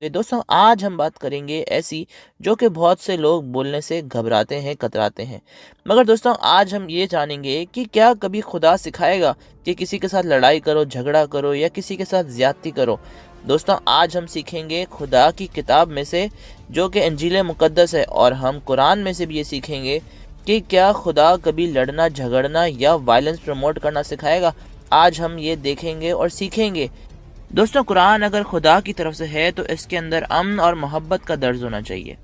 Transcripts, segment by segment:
दोस्तों आज हम बात करेंगे ऐसी जो कि बहुत से लोग बोलने से घबराते हैं, कतराते हैं। मगर दोस्तों आज हम ये जानेंगे कि क्या कभी खुदा सिखाएगा कि किसी के साथ लड़ाई करो, झगड़ा करो या किसी के साथ ज्यादती करो। दोस्तों आज हम सीखेंगे खुदा की किताब में से जो कि इंजील मुकद्दस है, और हम कुरान में से भी ये सीखेंगे कि क्या खुदा कभी लड़ना, झगड़ना या वायलेंस प्रमोट करना सिखाएगा। आज हम ये देखेंगे और सीखेंगे। दोस्तों कुरान अगर खुदा की तरफ से है तो इसके अंदर अमन और मोहब्बत का दर्ज होना चाहिए।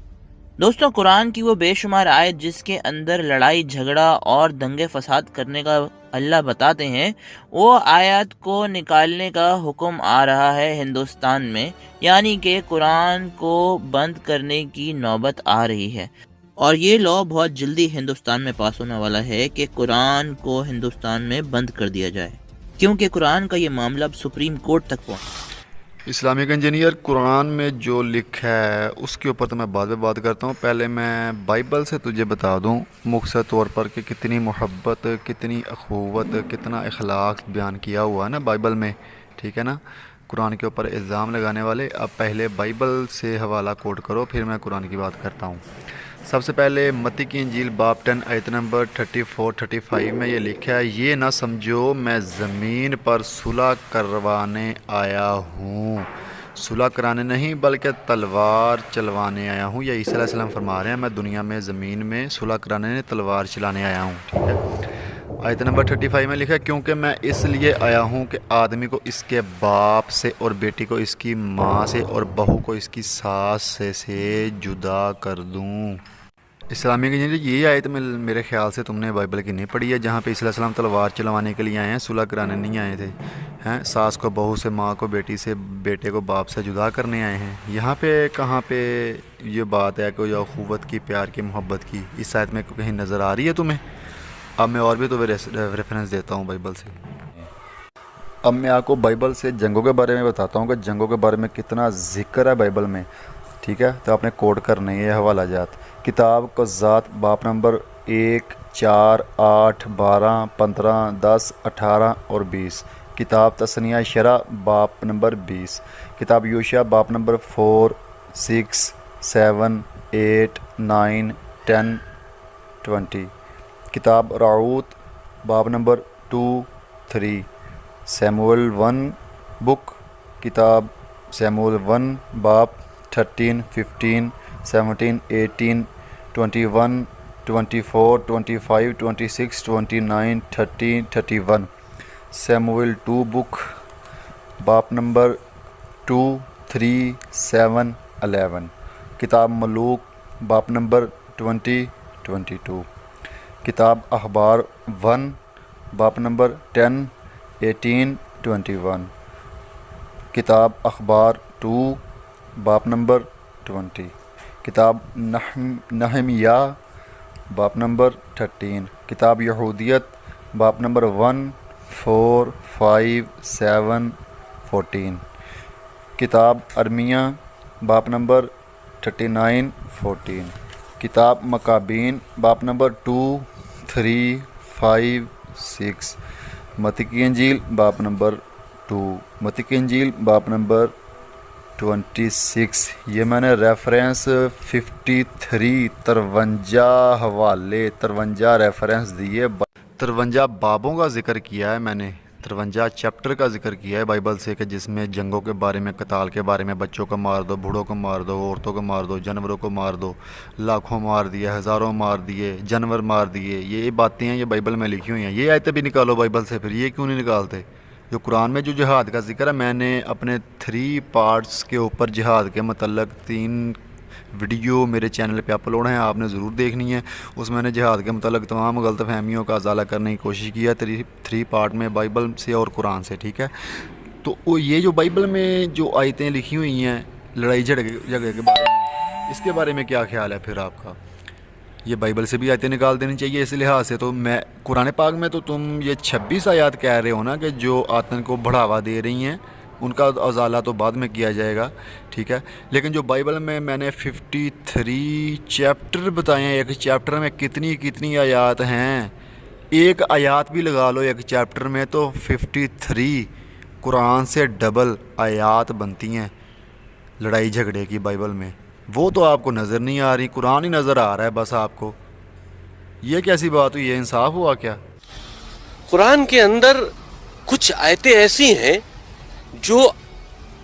दोस्तों कुरान की वो बेशुमार आयत जिसके अंदर लड़ाई, झगड़ा और दंगे फसाद करने का अल्लाह बताते हैं, वो आयत को निकालने का हुक्म आ रहा है हिंदुस्तान में, यानी कि कुरान को बंद करने की नौबत आ रही है। और ये लॉ बहुत जल्दी हिंदुस्तान में पास होने वाला है कि कुरान को हिंदुस्तान में बंद कर दिया जाए, क्योंकि कुरान का ये मामला अब सुप्रीम कोर्ट तक पहुंचा। इस्लामिक इंजीनियर, कुरान में जो लिखा है उसके ऊपर तो मैं बाद में बात करता हूँ। पहले मैं बाइबल से तुझे बता दूँ मुख्तसर तौर पर कि कितनी मोहब्बत, कितनी अखुवत, कितना इखलाक बयान किया हुआ है ना बाइबल में, ठीक है ना। कुरान के ऊपर इल्ज़ाम लगाने वाले अब पहले बाइबल से हवाला कोट करो, फिर मैं कुरान की बात करता हूँ। सबसे पहले मत्ती की इंजील बाब 10 आयत नंबर 34-35 में ये लिखा है, ये ना समझो मैं ज़मीन पर सुलह करवाने आया हूँ, सुलह कराने नहीं बल्कि तलवार चलवाने आया हूँ। ये ईसा अलैहिस्सलाम फरमा रहे हैं, मैं दुनिया में ज़मीन में सुलह कराने नहीं तलवार चलाने आया हूँ, ठीक है। आयत नंबर 35 में लिखा है, क्योंकि मैं इसलिए आया हूँ कि आदमी को इसके बाप से और बेटी को इसकी माँ से और बहू को इसकी सास से जुदा कर दूँ। इस्लामिक इंजीनियर, ये आयत में मेरे ख्याल से तुमने बाइबल की नहीं पढ़ी है, जहाँ पे ईसा अलैहिस्सलाम तलवार चलवाने के लिए आए हैं, सुलह कराने नहीं आए थे। हैं सास को बहू से, माँ को बेटी से, बेटे को बाप से जुदा करने आए हैं। यहाँ पे कहाँ पे ये बात है कोई अखुवत की, प्यार की, मोहब्बत की, इस आयत में कहीं नज़र आ रही है तुम्हें? अब मैं और भी तुम्हें रेफरेंस देता हूँ बाइबल से। अब मैं आपको बाइबल से जंगों के बारे में बताता हूँ कि जंगों के बारे में कितना जिक्र है बाइबल में, ठीक है। तो आपने कोड करने ये हवाला जात। किताब क़ज़्ज़ात बाब नंबर 1, 4, 8, 12, 15, 10, 18 और 20। किताब तस्निया शरा बाब नंबर 20। किताब यूशिया बाब नंबर 4, 6, 7, 8, 9, 10, 20। किताब राऊत बाब नंबर 2, 3। सैमुअल 1 बुक, किताब सैमुअल 1 बाब 13, 15, 17, 18, 21, 24, 25, 26, 29, 30, 31। सैमुअल 2 बुक बाब नंबर 2, 3, 7, 11। किताब मलूक बाब नंबर 20, 22। किताब अखबार 1 बाब नंबर 10, 18, 21। किताब अखबार 2 बाब नंबर 20। किताब नहमिया बाब नंबर 13। किताब यहूदियत बाब नंबर 1, 4, 5, 7, 14। किताब अरमिया बाब नंबर 39, 14। किताब मकाबीन बाब नंबर 2, 3, 5, 6। मत्ती की इंजील बाब नंबर 2। मत्ती की इंजील बाब नंबर 26। ये मैंने रेफरेंस 53 हवाले 53 रेफरेंस दिए, 53 बाबों का जिक्र किया है मैंने, 53 चैप्टर का जिक्र किया है बाइबल से, कि जिसमें जंगों के बारे में, कताल के बारे में, बच्चों को मार दो, बूढ़ों को मार दो, औरतों को मार दो, जानवरों को मार दो, लाखों मार दिए, हज़ारों मार दिए, जानवर मार दिए। ये बातें हैं, ये बाइबल में लिखी हुई हैं। ये आयतें भी निकालो बाइबल से, फिर ये क्यों नहीं निकालते? जो कुरान में जो जिहाद का जिक्र है, मैंने अपने 3 पार्ट्स के ऊपर जिहाद के मतलब 3 वीडियो मेरे चैनल पे अपलोड हैं, आपने ज़रूर देखनी है। उसमें मैंने जिहाद के मतलब तमाम गलत फहमियों का अजाला करने की कोशिश की है, 3 पार्ट में, बाइबल से और कुरान से, ठीक है। तो ये जो बाइबल में जो आयतें लिखी हुई हैं लड़ाई झगड़े के बारे में, इसके बारे में क्या ख्याल है फिर आपका? ये बाइबल से भी आयतें निकाल देनी चाहिए इस लिहाज से। तो मैं कुरान पाक में तो तुम ये 26 आयत कह रहे हो ना कि जो आतंक को बढ़ावा दे रही हैं, उनका अजाला तो बाद में किया जाएगा, ठीक है। लेकिन जो बाइबल में मैंने 53 चैप्टर बताए हैं, एक चैप्टर में कितनी कितनी आयत हैं, एक आयत भी लगा लो एक चैप्टर में तो 53 कुरान से डबल आयत बनती हैं। لڑائی جھگڑے کی باइبل میں، وہ تو آپ کو نظر نہیں آ رہی، قرآن ہی نظر آ رہا ہے بس آپ کو. یہ کیسی بات ہوئی؟ یہ انصاف ہوا کیا؟ قرآن کے اندر کچھ آیتیں ایسی ہیں جو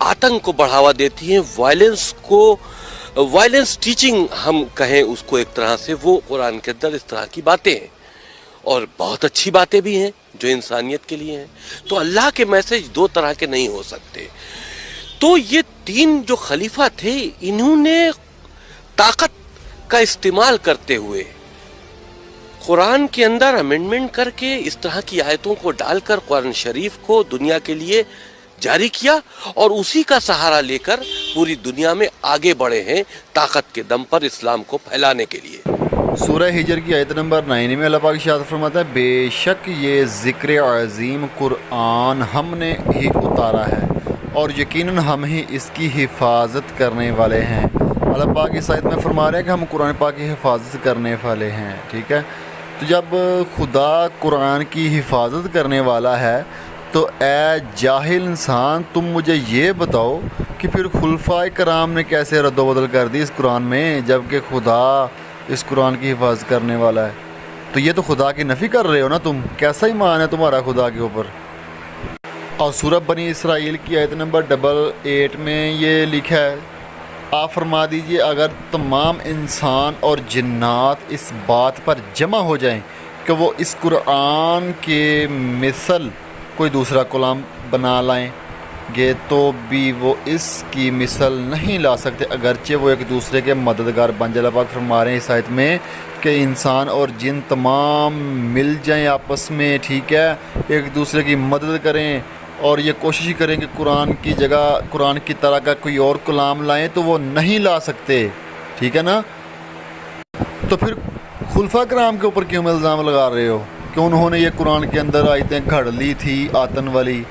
آتنک کو بڑھاوا دیتی ہیں، وائلنس ٹیچنگ ہم کہیں اس کو ایک طرح سے، وہ قرآن کے اندر اس طرح کی باتیں ہیں، اور بہت اچھی باتیں بھی ہیں جو انسانیت کے لیے ہیں. تو اللہ کے میسج دو طرح کے نہیں ہو سکتے. تو یہ تین جو خلیفہ تھے، انہوں نے طاقت کا استعمال کرتے ہوئے قرآن کے اندر امینڈمنٹ کر کے اس طرح کی آیتوں کو ڈال کر قرآن شریف کو دنیا کے لیے جاری کیا، اور اسی کا سہارا لے کر پوری دنیا میں آگے بڑھے ہیں طاقت کے دم پر اسلام کو پھیلانے کے لیے. سورہ ہجر کی آیت نمبر 9 میں اللہ پاک ارشاد فرماتا ہے، بے شک یہ ذکر عظیم قرآن ہم نے ہی اتارا ہے اور یقیناً ہم ہی اس کی حفاظت کرنے والے ہیں. اللہ پاک اس آیت میں فرما رہے ہیں کہ ہم قرآن پاک کی حفاظت کرنے والے ہیں. ٹھیک ہے، تو جب خدا قرآن کی حفاظت کرنے والا ہے تو اے جاہل انسان، تم مجھے یہ بتاؤ کہ پھر خلفائے کرام نے کیسے رد و بدل کر دی اس قرآن میں، جب کہ خدا اس قرآن کی حفاظت کرنے والا ہے؟ تو یہ تو خدا کی نفی کر رہے ہو نا تم. کیسا ایمان ہے تمہارا خدا کے اوپر؟ اور سورہ بنی اسرائیل کی آیت نمبر 88 میں یہ لکھا ہے، آپ فرما دیجئے اگر تمام انسان اور جنات اس بات پر جمع ہو جائیں کہ وہ اس قرآن کے مثل کوئی دوسرا کلام بنا لائیں گے تو بھی وہ اس کی مثل نہیں لا سکتے، اگرچہ وہ ایک دوسرے کے مددگار بن جائے. اللہ پاک فرما رہے ہیں اس آیت میں کہ انسان اور جن تمام مل جائیں آپس میں، ٹھیک ہے، ایک دوسرے کی مدد کریں اور یہ کوشش کریں کہ قرآن کی جگہ قرآن کی طرح کا کوئی اور کلام لائیں تو وہ نہیں لا سکتے. ٹھیک ہے نا؟ تو پھر خلفاء کرام کے اوپر کیوں الزام لگا رہے ہو کہ انہوں نے یہ قرآن کے اندر آیتیں گھڑ لی تھی آتن والی؟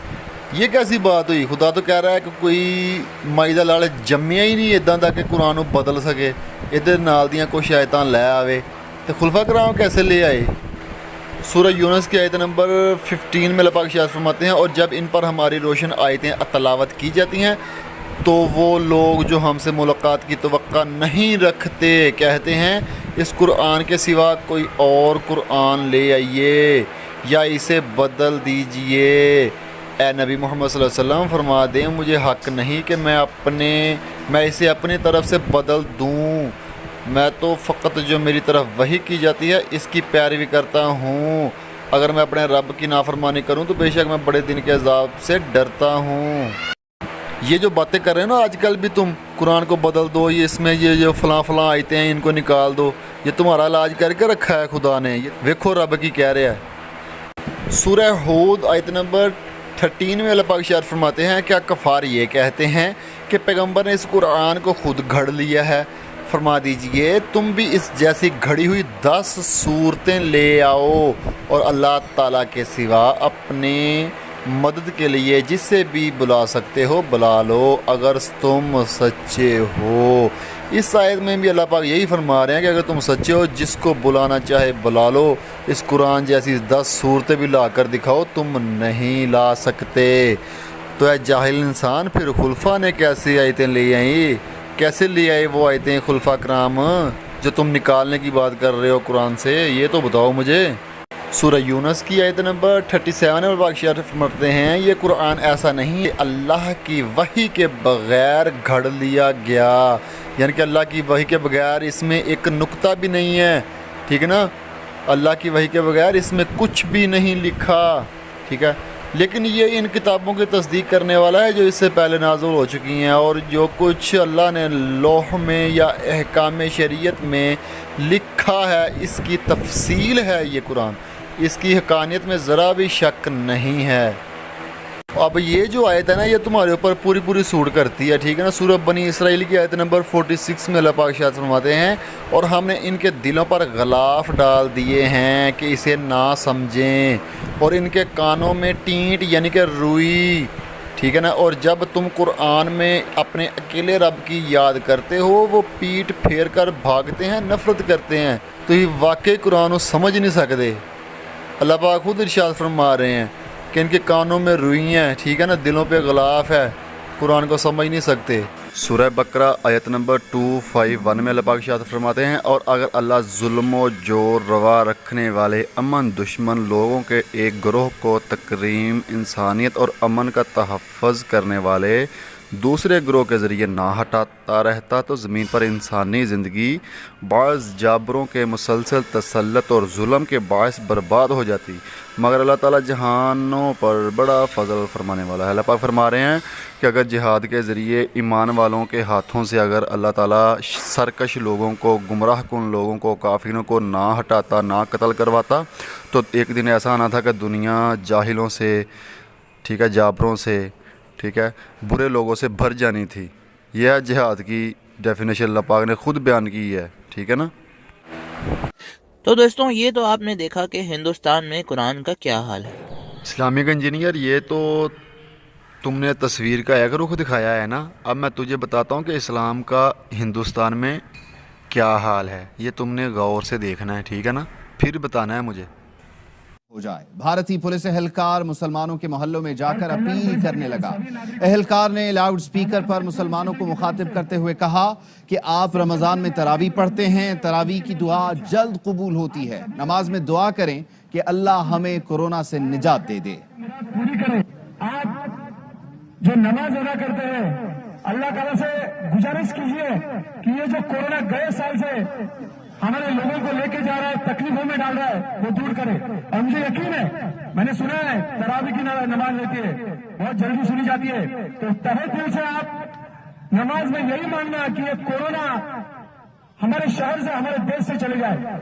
یہ کیسی بات ہوئی؟ خدا تو کہہ رہا ہے کہ کوئی مائدہ لاڑ جمیا ہی نہیں ادا تک کہ قرآن کو بدل سکے، ادھر نال دیاں کچھ آیتاں لے آوے. تو خلفاء کرام کیسے لے آئے؟ سورہ یونس کی آیت نمبر 15 میں اللہ پاک ارشاد فرماتے ہیں، اور جب ان پر ہماری روشن آیتیں تلاوت کی جاتی ہیں تو وہ لوگ جو ہم سے ملاقات کی توقع نہیں رکھتے کہتے ہیں اس قرآن کے سوا کوئی اور قرآن لے آئیے یا اسے بدل دیجئے. اے نبی محمد صلی اللہ علیہ وسلم فرما دیں مجھے حق نہیں کہ میں اسے اپنی طرف سے بدل دوں، میں تو فقط جو میری طرف وحی کی جاتی ہے اس کی پیروی کرتا ہوں. اگر میں اپنے رب کی نافرمانی کروں تو بے شک میں بڑے دن کے عذاب سے ڈرتا ہوں. یہ جو باتیں کر رہے ہو نا آج کل بھی تم، قرآن کو بدل دو، یہ اس میں یہ جو فلاں آیتیں ہیں ان کو نکال دو، یہ تمہارا علاج کر کے رکھا ہے خدا نے. ویکھو رب کی کہہ رہا ہے. سورہ ہود آیت نمبر 13 میں اللہ پاک ارشاد فرماتے ہیں، کیا کفار یہ کہتے ہیں کہ پیغمبر نے اس قرآن کو خود گھڑ لیا ہے؟ فرما دیجئے تم بھی اس جیسی گھڑی ہوئی 10 صورتیں لے آؤ اور اللہ تعالیٰ کے سوا اپنی مدد کے لیے جس سے بھی بلا سکتے ہو بلا لو اگر تم سچے ہو. اس آیت میں بھی اللہ پاک یہی فرما رہے ہیں کہ اگر تم سچے ہو جس کو بلانا چاہے بلا لو. اس قرآن جیسی 10 صورتیں بھی لا کر دکھاؤ، تم نہیں لا سکتے. تو اے جاہل انسان، پھر خلفاء نے کیسے آیتیں لے آئیں؟ کیسے لے آئے وہ آیتیں خلفاء کرام جو تم نکالنے کی بات کر رہے ہو قرآن سے؟ یہ تو بتاؤ مجھے. سورہ یونس کی آیت نمبر 37 میں واقعات فرماتے ہیں، یہ قرآن ایسا نہیں ہے اللہ کی وحی کے بغیر گھڑ لیا گیا، یعنی کہ اللہ کی وحی کے بغیر اس میں ایک نقطہ بھی نہیں ہے. ٹھیک ہے نا؟ اللہ کی وحی کے بغیر اس میں کچھ بھی نہیں لکھا. ٹھیک ہے، لیکن یہ ان کتابوں کی تصدیق کرنے والا ہے جو اس سے پہلے نازل ہو چکی ہیں، اور جو کچھ اللہ نے لوح میں یا احکام شریعت میں لکھا ہے اس کی تفصیل ہے. یہ قرآن، اس کی حقانیت میں ذرا بھی شک نہیں ہے. اب یہ جو آیت ہے نا یہ تمہارے اوپر پوری سوٹ کرتی ہے. ٹھیک ہے نا؟ سورہ بنی اسرائیل کی آیت نمبر 46 میں اللہ پاک ارشاد فرماتے ہیں، اور ہم نے ان کے دلوں پر غلاف ڈال دیے ہیں کہ اسے نہ سمجھیں، اور ان کے کانوں میں ٹینٹ یعنی کہ روئی. ٹھیک ہے نا؟ اور جب تم قرآن میں اپنے اکیلے رب کی یاد کرتے ہو وہ پیٹ پھیر کر بھاگتے ہیں، نفرت کرتے ہیں. تو یہ واقعی قرآن کو سمجھ نہیں سکتے. اللہ پاک خود ارشاد فرما رہے ہیں کہ ان کے کانوں میں روئی ہیں. ٹھیک ہے نا؟ دلوں پہ غلاف ہے، قرآن کو سمجھ نہیں سکتے. सूरह बकरा आयत नंबर 251 में अल्लाह पाक इरशाद फरमाते हैं, और अगर अल्लाह जुल्म व जोर रवा रखने वाले अमन दुश्मन लोगों के एक ग्रोह को तकरीम इंसानियत और अमन का तहफ़्फ़ुज़ करने वाले दूसरे ग्रोह के ज़रिए ना हटाता रहता तो ज़मीन पर इंसानी ज़िंदगी बाज़ जाबरों के मुसलसल तसल्लुत और जुल्म के बायस बर्बाद हो जाती। मगर अल्लाह ताला जहानों पर बड़ा फ़ज़ल फरमाने वाला है। अल्लाह पाक फरमा रहे हैं कि अगर जिहाद के ज़रिए ईमान वालों के हाथों से अगर अल्लाह ताला सरकश लोगों को, गुमराह कुन लोगों को, काफिरों को ना हटाता, ना कत्ल करवाता, तो एक दिन ऐसा आना था कि दुनिया जाहिलों से, ठीक है, जाबरों से, ठीक है, बुरे लोगों से भर जानी थी। यह जिहाद की डेफिनेशन अल्लाह पाक ने खुद बयान की है, ठीक है ना। तो दोस्तों ये तो आपने देखा कि हिंदुस्तान में कुरान का क्या हाल है। इस्लामिक इंजीनियर, ये तो तुमने तस्वीर का एक रुख दिखाया है ना। अब मैं तुझे बताता हूँ कि इस्लाम का हिंदुस्तान में क्या हाल है। ये तुमने गौर से देखना है, ठीक है ना, फिर बताना है मुझे। हो जाए। भारतीय पुलिस एहलकार मुसलमानों के मोहल्लों में जाकर अपील करने लगा। एहलकार ने लाउड स्पीकर पर मुसलमानों को मुखातिब करते हुए कहा कि आप रमजान में तरावी पढ़ते हैं, तरावी की दुआ जल्द कबूल होती है। नमाज में दुआ करें कि अल्लाह हमें कोरोना से निजात दे दे। आप जो नमाज अदा करते हैं, अल्लाह ताला से गुजारिश कीजिए कि ये जो कोरोना गए साल से हमारे लोगों को लेके जा रहा है, तकलीफों में डाल रहा है, वो दूर करे। और मुझे यकीन है, मैंने सुना है तरावी की नमाज होती है, बहुत जल्दी सुनी जाती है, तो तहे दिल से आप नमाज में यही मानना कि ये कोरोना हमारे शहर से, हमारे देश से चले जाए।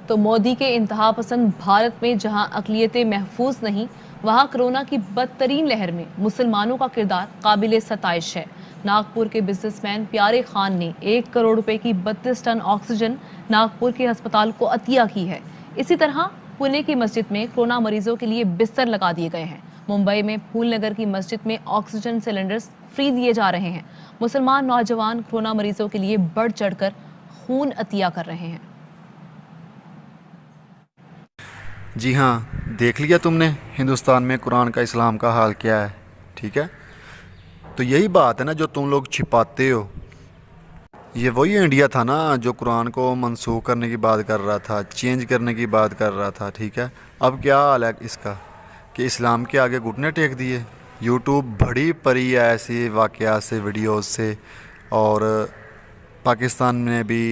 तो मोदी के इंतहा पसंद भारत में जहां अक़लियतें महफूज नहीं, वहां कोरोना की बदतरीन लहर में मुसलमानों का किरदार काबिल सताइश है। नागपुर के बिजनेसमैन प्यारे खान ने 1 करोड़ रुपए की 32 टन ऑक्सीजन नागपुर के अस्पताल को अतिया की है। इसी तरह पुणे की मस्जिद में कोरोना मरीजों के लिए बिस्तर लगा दिए गए हैं। मुंबई में फूलनगर की मस्जिद में ऑक्सीजन सिलेंडर्स फ्री दिए जा रहे हैं। मुसलमान नौजवान कोरोना मरीजों के लिए बढ़ चढ़कर खून अतिया कर रहे हैं। जी हाँ, देख लिया तुमने हिंदुस्तान में कुरान का, इस्लाम का हाल क्या है, ठीक है। तो यही बात है ना जो तुम लोग छिपाते हो। ये वही इंडिया था ना जो कुरान को मनसूख करने की बात कर रहा था, चेंज करने की बात कर रहा था, ठीक है। अब क्या हाल है इसका कि इस्लाम के आगे घुटने टेक दिए। यूट्यूब भरी पड़ी है ऐसी वाक़यात से, वीडियोस से, और पाकिस्तान ने भी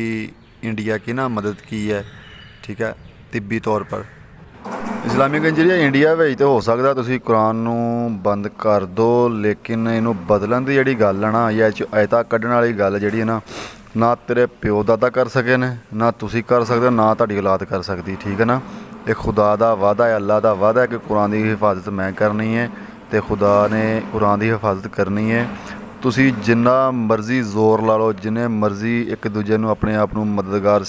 इंडिया की ना मदद की है, ठीक है, तिब्बी तौर पर। इस्लामिक इंजीनियर, इंडिया ਵਿੱਚ ਤੇ ਹੋ ਸਕਦਾ ਤੁਸੀਂ ਕੁਰਾਨ ਨੂੰ ਬੰਦ ਕਰ ਦਿਓ, ਲੇਕਿਨ ਇਹਨੂੰ ਬਦਲਣ ਦੀ ਜਿਹੜੀ ਗੱਲ ਹੈ ਨਾ, ਜਾਂ ਇਹ 'ਚ ਆਇਤਾਂ ਕੱਢਣ ਵਾਲੀ ਗੱਲ ਜਿਹੜੀ ਹੈ ਨਾ ਤੇਰੇ ਪਿਓ ਦਾਦਾ ਕਰ ਸਕੇ ਨੇ, ਨਾ ਤੁਸੀਂ ਕਰ ਸਕਦੇ, ਨਾ ਤੁਹਾਡੀ ਔਲਾਦ ਕਰ ਸਕਦੀ, ਠੀਕ ਹੈ ਨਾ। ਇਹ ਖੁਦਾ ਦਾ ਵਾਅਦਾ ਹੈ, ਅੱਲਾ ਦਾ ਵਾਅਦਾ ਹੈ ਕਿ ਕੁਰਾਨ ਦੀ ਹਿਫਾਜ਼ਤ ਮੈਂ ਕਰਨੀ ਹੈ, ਤੇ ਖੁਦਾ ਨੇ ਕੁਰਾਨ ਦੀ ਹਿਫਾਜ਼ਤ ਕਰਨੀ ਹੈ। ਤੁਸੀਂ ਜਿੰਨਾ ਮਰਜ਼ੀ ਜ਼ੋਰ ਲਾ ਲਓ, ਜਿੰਨੇ ਮਰਜ਼ੀ ਇੱਕ ਦੂਜੇ ਨੂੰ ਆਪਣੇ ਆਪ ਨੂੰ ਮਦਦਗਾਰ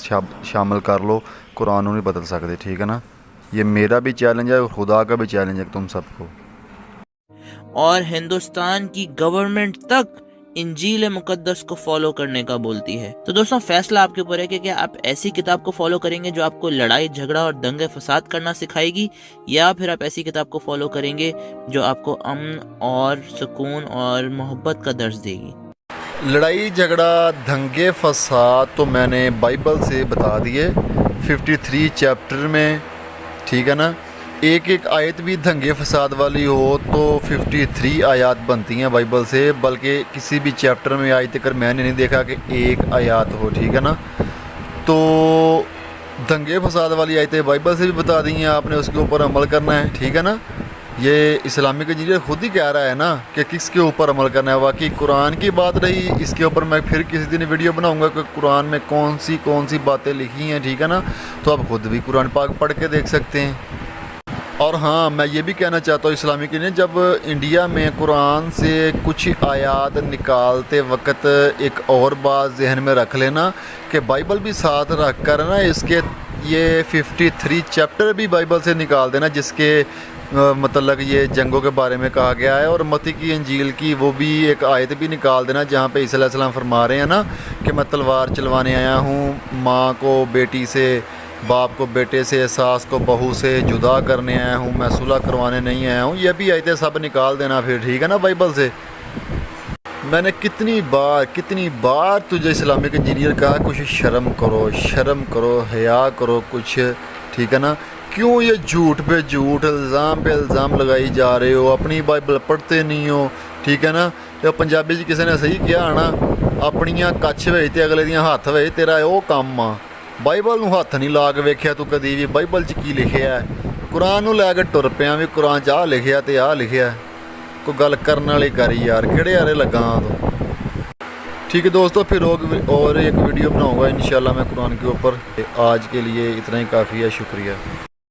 ਸ਼ਾਮਿਲ ਕਰ ਲਓ, ਕੁਰਾਨ ਨੂੰ ਨਹੀਂ ਬਦਲ ਸਕਦੇ, ਠੀਕ ਹੈ ਨਾ। ये मेरा भी चैलेंज है और खुदा का भी चैलेंज है तुम सबको। और हिंदुस्तान की गवर्नमेंट तक इंजील मुकद्दस को फॉलो करने का बोलती है। तो दोस्तों फैसला आपके ऊपर है कि क्या आप ऐसी किताब को फॉलो करेंगे जो आपको लड़ाई झगड़ा और दंगे फसाद करना सिखाएगी, या फिर आप ऐसी किताब को फॉलो करेंगे जो आपको अमन और सुकून और मोहब्बत का दर्ज देगी। लड़ाई झगड़ा दंगे फसाद तो मैंने बाइबल से बता दिए 53 चैप्टर में, ठीक है ना। एक एक आयत भी दंगे फसाद वाली हो तो 53 आयत बनती हैं बाइबल से, बल्कि किसी भी चैप्टर में आज तक मैंने नहीं देखा कि एक आयत हो, ठीक है ना। तो दंगे फसाद वाली आयतें बाइबल से भी बता दी हैं, आपने उसके ऊपर अमल करना है, ठीक है ना। ये इस्लामिक इंजीनियर खुद ही कह रहा है ना कि किसके ऊपर अमल करना है। बाकी कुरान की बात रही, इसके ऊपर मैं फिर किसी दिन वीडियो बनाऊंगा कि कुरान में कौन सी बातें लिखी हैं, ठीक है ना। तो आप खुद भी कुरान पाक पढ़ के देख सकते हैं। और हाँ, मैं ये भी कहना चाहता हूँ इस्लामिक इंजीनियर, जब इंडिया में कुरान से कुछ आयात निकालते वक्त एक और बात जहन में रख लेना कि बाइबल भी साथ रख कर ना इसके ये 53 चैप्टर भी बाइबल से निकाल देना, जिसके मतलब ये जंगों के बारे में कहा गया है। और मत्ती की इंजील की वो भी एक आयत भी निकाल देना जहाँ पे ईसा अलैहिस्सलाम फरमा रहे हैं ना कि मैं तलवार चलवाने आया हूँ, माँ को बेटी से, बाप को बेटे से, सास को बहू से जुदा करने आया हूँ, मैं सुलह करवाने नहीं आया हूँ। ये भी आयतें सब निकाल देना फिर, ठीक है ना, बाइबल से। میں نے کتنی بار تجھے اسلامک انجینئر کہا کچھ شرم کرو حیا کرو کچھ، ٹھیک ہے نا؟ کیوں یہ جھوٹ پہ جھوٹ، الزام پہ الزام لگائی جا رہے ہو؟ اپنی بائبل پڑھتے نہیں ہو، ٹھیک ہے نا؟ جو پنجابی جی کسی نے صحیح کیا نا، اپنیاں کچھ ویچ تے اگلے دیاں ہاتھ ویچ، تیرا وہ کام آ۔ بائبل نو ہاتھ نہیں لا کے ویکھیا تو کدی بھی؟ بائبل چ کی لکھیا ہے؟ قرآن نو لے کے ٹر پیاں بھی قرآن چ آ لکھیا تے آ لکھیا ہے۔ کوئی گل کرنے والی کری یار، کہڑے آرے لگا تو؟ ٹھیک ہے دوستو، پھر اور ایک ویڈیو بناؤں گا انشاءاللہ میں قرآن کے اوپر۔ آج کے لیے اتنا ہی کافی ہے، شکریہ۔